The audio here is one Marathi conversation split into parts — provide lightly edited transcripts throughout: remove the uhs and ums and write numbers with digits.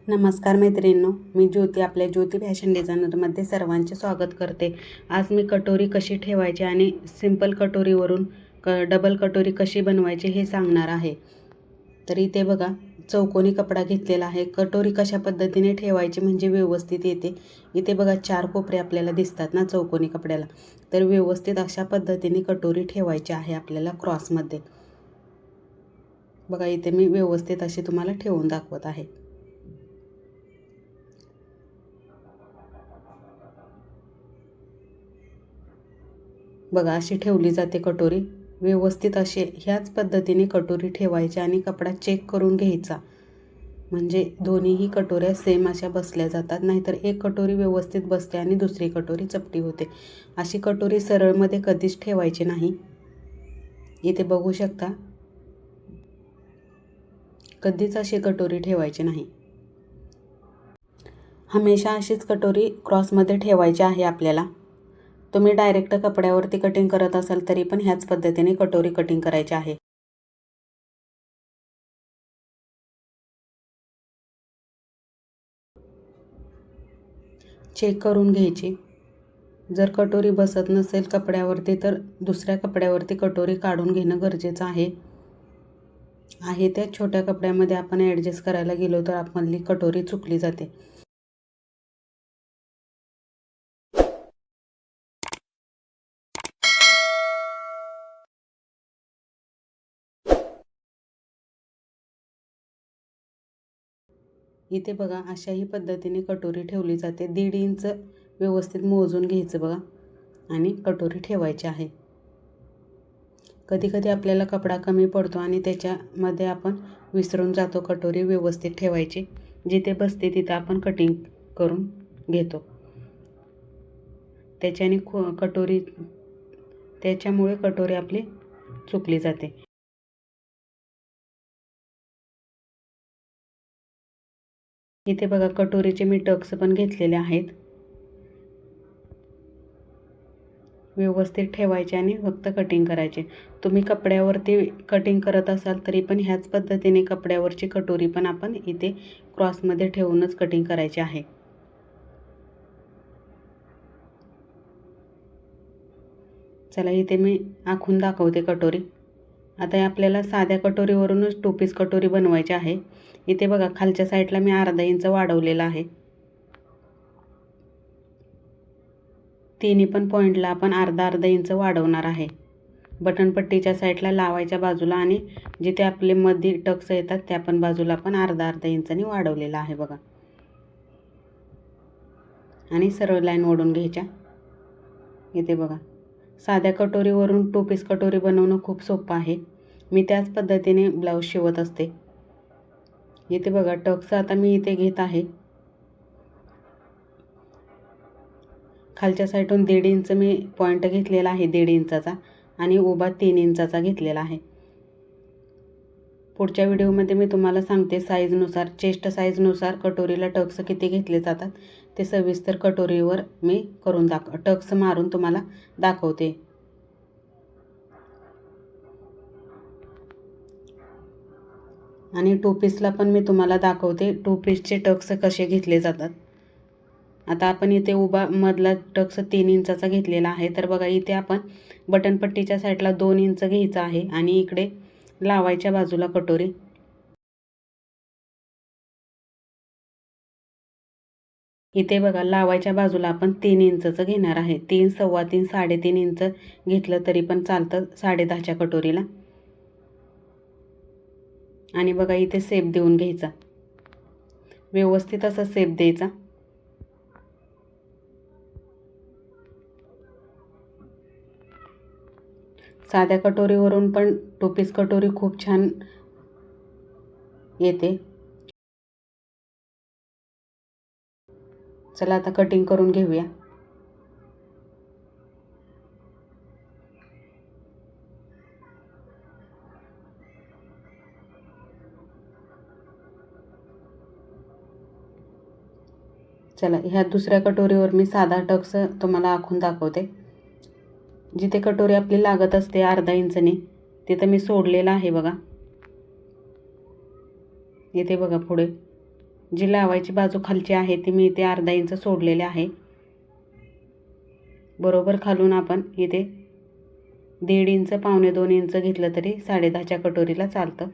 नमस्कार मैत्रिणींनो, मी ज्योती आपल्या ज्योती फॅशन डिझायनरमध्ये सर्वांचे स्वागत करते। आज मी कटोरी कशी ठेवायची आणि सिंपल कटोरीवरून डबल कटोरी कशी बनवायची हे सांगणार आहे। तर इथे बघा चौकोनी कपडा घेतलेला आहे। कटोरी कशा पद्धतीने ठेवायची म्हणजे व्यवस्थित येते। इथे बघा 4 कोपरे आपल्याला दिसतात ना चौकोनी कपड्याला, तर व्यवस्थित अशा पद्धतीने कटोरी ठेवायची आहे आपल्याला क्रॉसमध्ये। बघा इथे मी व्यवस्थित अशी तुम्हाला ठेवून दाखवत आहे। बघा अशी ठेवली जाते कटोरी व्यवस्थित। असे ह्याच पद्धतीने कटोरी ठेवायची आणि कपडा चेक करून घ्यायचा, म्हणजे दोन्हीही कटोऱ्या सेम अशा बसल्या जातात। नाहीतर एक कटोरी व्यवस्थित बसते आणि दुसरी कटोरी चपटी होते। अशी कटोरी सरळमध्ये कधीच ठेवायची नाही। इथे बघू शकता, कधीच अशी कटोरी ठेवायची नाही। हमेशा अशीच कटोरी क्रॉसमध्ये ठेवायची आहे आपल्याला। तुम्ही डायरेक्ट कपड्यावरती कटिंग करत असाल तरी पण ह्याच पद्धतीने कटोरी कटिंग करायची आहे। चेक करून घ्यायची। जर कटोरी बसत नसेल कपड्यावरती तर दुसऱ्या कपड्यावरती कटोरी काढून घेणं गरजेचं आहे। त्या छोट्या कपड्यामध्ये आपण ॲडजस्ट करायला गेलो तर आपली कटोरी चुकली जाते। इथे बघा अशाही पद्धतीने कटोरी ठेवली जाते। 1.5 इंच व्यवस्थित मोजून घ्यायचं बघा आणि कटोरी ठेवायची आहे। कधी कधी आपल्याला कपडा कमी पडतो आणि त्याच्यामध्ये आपण विसरून जातो कटोरी व्यवस्थित ठेवायची। जिथे बसते तिथे आपण कटिंग करून घेतो, त्याच्यामुळे कटोरी आपली चुकली जाते। इथे बघा कटोरीचे मी टक्स पण घेतलेले आहेत। व्यवस्थित ठेवायचे आणि फक्त कटिंग करायचे। तुम्ही कपड्यावरती कटिंग करत असाल तरी पण ह्याच पद्धतीने कपड्यावरची कटोरी पण आपण इथे क्रॉसमध्ये ठेवूनच कटिंग करायची आहे। चला इथे मी आखून दाखवते कटोरी। आता आपल्याला साध्या कटोरीवरूनच 2 पीस कटोरी बनवायची आहे। इथे बघा खालच्या साईडला मी अर्धा इंच वाढवलेला आहे। तिन्ही पण पॉईंटला आपण अर्धा इंच वाढवणार आहे। बटनपट्टीच्या साईडला लावायच्या बाजूला आणि जिथे आपले मध्ये टक्स येतात त्या पण बाजूला आपण अर्धा इंचाने वाढवलेला आहे बघा। आणि सरळ लाईन ओढून घ्यायच्या। इथे बघा साध्या कटोरीवरून 2 पीस कटोरी बनवणं खूप सोपं आहे। मी त्याच पद्धतीने ब्लाऊज शिवत असते। इथे बघा टक्स आता मी इथे घेत आहे। खालच्या साईडून 1.5 इंच मी पॉईंट घेतलेला आहे, 1.5 इंचाचा, आणि उभा 3 इंचाचा घेतलेला आहे। पुढच्या व्हिडिओमध्ये मी तुम्हाला सांगते साईजनुसार, चेस्ट साईजनुसार कटोरीला टक्स किती घेतले जातात ते सविस्तर कटोरीवर मी करून टक्स मारून तुम्हाला दाखवते। आणि 2 पीसला पण मी तुम्हाला दाखवते 2 पीसचे टक्स कसे घेतले जातात। आता आपण इथे उभा मधला टक्स 3 इंचाचा घेतलेला आहे। तर बघा इथे आपण बटनपट्टीच्या साईडला 2 इंच घ्यायचं आहे आणि इकडे लावायच्या बाजूला कटोरी। इथे बघा लावायच्या बाजूला आपण 3 इंचचं घेणार आहे। 3, 3.25, 3.5 इंच घेतलं तरी पण चालतं 10.5च्या कटोरीला। आणि बघा इथे शेप देऊन घ्यायचा, व्यवस्थित असा शेप द्यायचा। साध्या कटोरीवरून पण 2 पीस कटोरी खूप छान येते। चला आता कटिंग करून घेऊया। चला ह्या दुसऱ्या कटोरीवर मी साधा टक्स तुम्हाला आखून दाखवते। जिथे कटोरी आपली लागत असते अर्धा इंचने तिथे मी सोडलेला आहे बघा। इथे बघा पुढे जी लावायची बाजू खालची आहे ती मी इथे अर्धा इंच सोडलेले आहे. बरोबर खालून आपण इथे 1.5 इंच, 1.25 इंच घेतलं तरी 10.5च्या कटोरीला चालतं.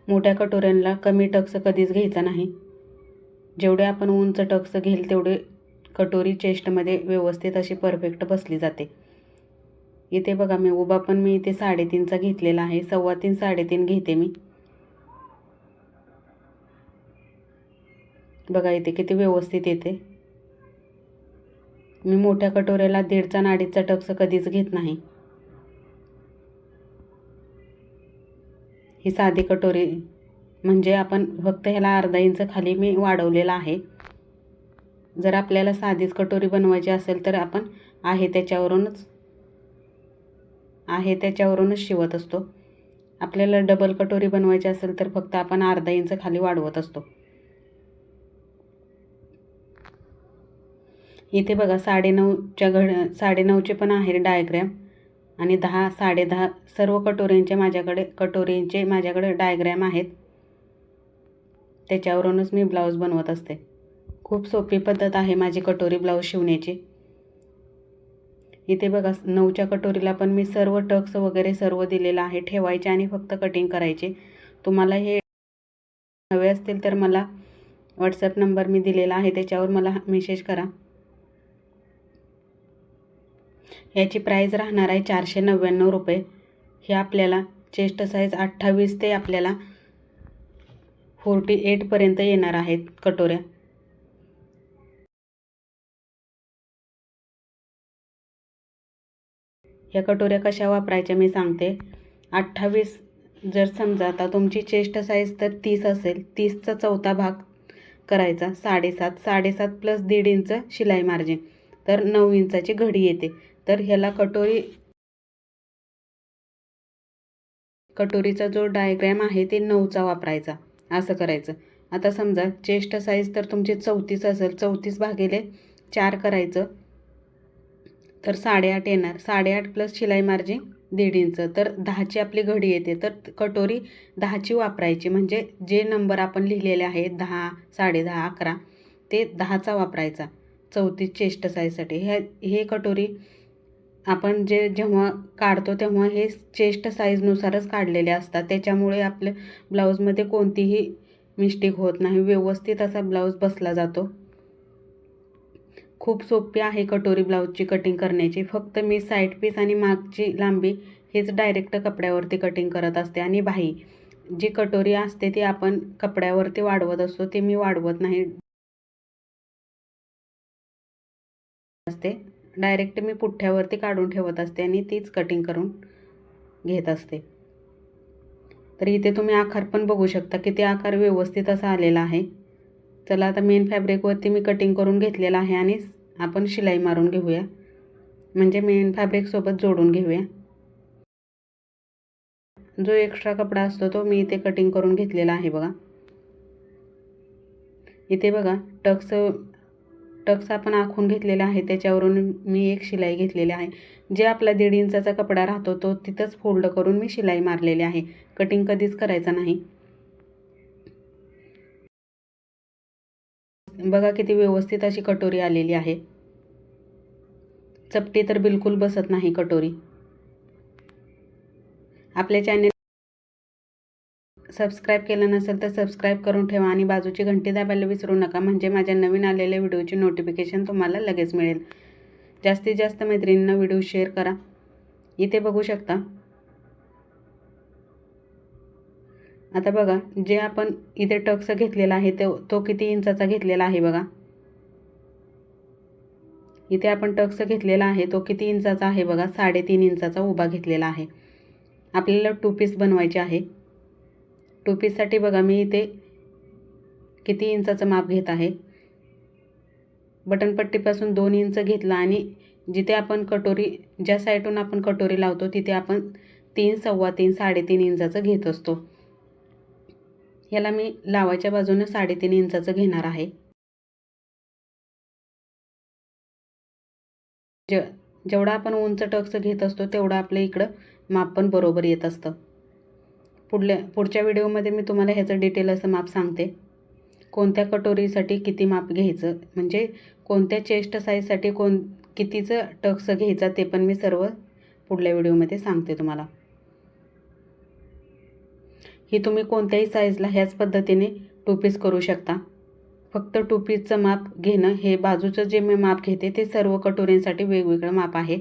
मोठ्या कटोऱ्यांना कमी टक्स कधीच घ्यायचा नाही. जेवढे आपण उंच टक्स घेईल तेवढे कटोरी चेस्टमध्ये व्यवस्थित अशी परफेक्ट बसली जाते. इथे बघा मी उभा पण मी इथे 3.5चा घेतलेला आहे. 3.25 3.5 घेते मी. बघा इथे किती व्यवस्थित येते. मी मोठ्या कटोऱ्याला 1.5चा आणि 2.5चा टक्स कधीच घेत नाही. ही साधी कटोरी म्हणजे आपण फक्त ह्याला अर्धा इंच खाली मी वाढवलेला आहे. जर आपल्याला साधीच कटोरी बनवायची असेल तर आपण आहे त्याच्यावरूनच शिवत असतो. आपल्याला डबल कटोरी बनवायची असेल तर फक्त आपण अर्धा इंच खाली वाढवत असतो. इथे बघा 9.5चे पण आहे डायग्रॅम आणि 10, 10.5 सर्व कटोरींचे माझ्याकडे डायग्रॅम आहेत. त्याच्यावरूनच मी ब्लाऊज बनवत असते. खूप सोपी पद्धत आहे माझी कटोरी ब्लाऊज शिवण्याची. इथे बघा 9च्या कटोरीला पण मी सर्व टक्स वगैरे सर्व दिलेलं आहे. ठेवायचे आणि फक्त कटिंग करायचे. तुम्हाला हे हवे असतील तर मला व्हॉट्सअप नंबर मी दिलेला आहे, त्याच्यावर मला मेसेज करा. याची प्राईज राहणार आहे 499 रुपये. हे आपल्याला चेस्ट साईज 28 ते आपल्याला 48 पर्यंत येणार आहेत कटोऱ्या. ह्या कटोऱ्या कशा वापरायच्या मी सांगते. 28 जर समजा आता तुमची चेस्ट साईज तर 30 असेल, 30चा चौथा भाग करायचा 7.5, 7.5 प्लस 1.5 इंच शिलाई मार्जिन, तर 9 इंचाची घडी येते. तर ह्याला कटोरीचा जो डायग्रॅम आहे ते 9चा वापरायचा. असं करायचं. आता समजा चेस्ट साईज तर तुमची 34 असेल, 34 भागिले 4 करायचं तर 8.5 येणार. 8.5 प्लस शिलाई मार्जिन 1.5 इंच, तर 10ची आपली घडी येते. तर कटोरी 10ची वापरायची. म्हणजे जे नंबर आपण लिहिलेले आहेत 10, 10.5, 11 ते 10चा वापरायचा 34 चेस्ट साईजसाठी. हे कटोरी आपण जेव्हा काढतो तेव्हा हे चेस्ट साईजनुसारच काढलेले असतात. त्याच्यामुळे आपल्या ब्लाऊजमध्ये कोणतीही मिस्टेक होत नाही. व्यवस्थित असा ब्लाऊज बसला जातो. खूप सोपी आहे कटोरी ब्लाऊजची कटिंग करण्याची. फक्त मी साईड पीस आणि मागची लांबी हेच डायरेक्ट कपड्यावरती कटिंग करत असते. आणि बाही जी कटोरी असते ती आपण कपड्यावरती वाढवत असतो, ते मी वाढवत नाही. डायरेक्ट मी पुठ्ठ्यावरती काढून ठेवत असते आणि तीच कटिंग करून घेत असते. तर इथे तुम्ही आकार पण बघू शकता किती आकार व्यवस्थित असा आलेला आहे. चला आता मेन फॅब्रिकवरती मी कटिंग करून घेतलेला आहे आणि आपण शिलाई मारून घेऊया. म्हणजे मेन फॅब्रिकसोबत जोडून घेऊया. जो एक्स्ट्रा कपडा असतो तो मी इथे कटिंग करून घेतलेला आहे बघा. इथे बघा टक्स आपण आखून घेतलेला आहे, त्याच्यावरून मी एक शिलाई घेतलेली आहे. जे आपला 1.5 इंचाचा कपडा राहतो तो तिथंच फोल्ड करून मी शिलाई मारलेली आहे. कटिंग कधीच करायचं नाही. बघा किती व्यवस्थित अशी कटोरी आलेली आहे. चपटी तर बिलकुल बसत नाही कटोरी. आपल्या चॅनेल सबस्क्राईब केलं नसेल तर सबस्क्राईब करून ठेवा आणि बाजूची घंटी दाबायला विसरू नका, म्हणजे माझ्या नवीन आलेल्या व्हिडिओची नोटिफिकेशन तुम्हाला लगेच मिळेल. जास्तीत जास्त मैत्रिणींना व्हिडिओ शेअर करा. इथे बघू शकता. आता बघा जे आपण इथे टक्स घेतलेला आहे तो किती इंचाचा घेतलेला आहे बघा. इथे आपण टक्स घेतलेला आहे तो किती इंचाचा आहे बघा. 3.5 इंचाचा उभा घेतलेला आहे. आपल्याला 2 पीस बनवायचे आहे. 2 पीससाठी बघा मी इथे किती इंचाचं माप घेत आहे. बटनपट्टीपासून 2 इंच घेतला आणि जिथे आपण ज्या साईडून आपण कटोरी लावतो तिथे आपण 3, 3.25, 3.5 इंचाचं घेत असतो. याला मी लावायच्या बाजूने 3.5 इंचाचं घेणार आहे. जेवढा आपण उंच टक्स घेत असतो तेवढं आपल्या इकडं माप पण बरोबर येत असतं. पुढच्या व्हिडिओमध्ये मी तुम्हाला ह्याचं डिटेल असं माप सांगते. कोणत्या कटोरीसाठी किती माप घ्यायचं, म्हणजे कोणत्या चेस्ट साईजसाठी कितीचं टक्स घ्यायचा ते पण मी सर्व पुढल्या व्हिडिओमध्ये सांगते तुम्हाला. ही तुम्ही कोणत्याही साईजला ह्याच पद्धतीने 2 पीस करू शकता. फक्त 2 पीसचं माप घेणं, हे बाजूचं जे मी माप घेते ते सर्व कटोऱ्यांसाठी वेगवेगळं माप आहे.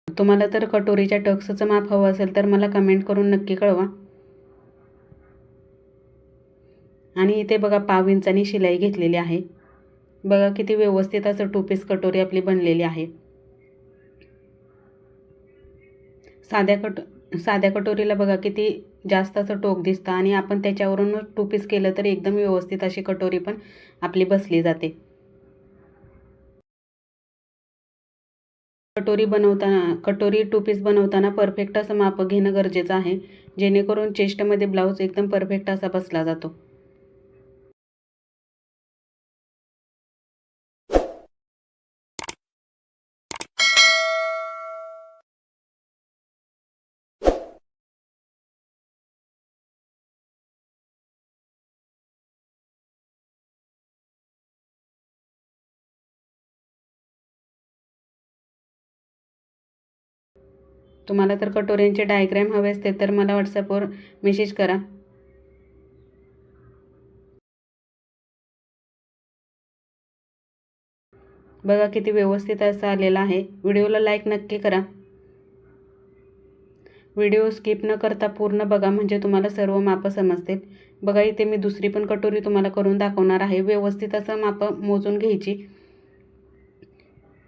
तुम्हाला तर कटोरीच्या टक्सचं माप हवं असेल तर मला कमेंट करून नक्की कळवा. आणि इथे बघा 1/2 इंचानी शिलाई घेतलेली आहे. बघा किती व्यवस्थित असं 2 पीस कटोरी आपली बनलेली आहे. साध्या कटोरीला बघा किती जास्त असं टोक दिसतं आणि आपण त्याच्यावरून 2 पीस केलं तर एकदम व्यवस्थित अशी कटोरी पण आपली बसली जाते. कटोरी 2 पीस बनवताना परफेक्ट असं माप घेणं गरजेचं आहे, जेणेकरून चेस्टमध्ये ब्लाऊज एकदम परफेक्ट असा बसला जातो. तुम्हाला तर कटोऱ्यांचे डायग्राम हवे असते तर मला व्हॉट्सअपवर मेसेज करा. बघा किती व्यवस्थित असं आलेलं आहे. व्हिडिओला लाईक नक्की करा. व्हिडिओ स्किप न करता पूर्ण बघा, म्हणजे तुम्हाला सर्व मापं समजतील. बघा इथे मी दुसरी पण कटोरी तुम्हाला करून दाखवणार आहे. व्यवस्थित असं मापं मोजून घ्यायची.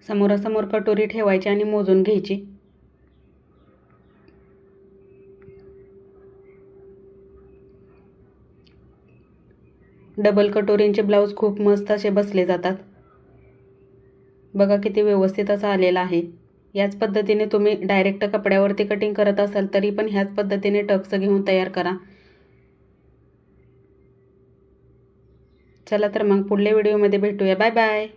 समोरासमोर कटोरी ठेवायची आणि मोजून घ्यायची. डबल कटोरींचे ब्लाऊज खूप मस्त असे बसले जातात. बघा किती व्यवस्थित असं आलेलं आहे. याच पद्धतीने तुम्ही डायरेक्ट कपड्यावरती कटिंग करत असाल तरी पण ह्याच पद्धतीने टक्स घेऊन तयार करा. चला तर मग पुढल्या व्हिडिओमध्ये भेटूया. Bye bye.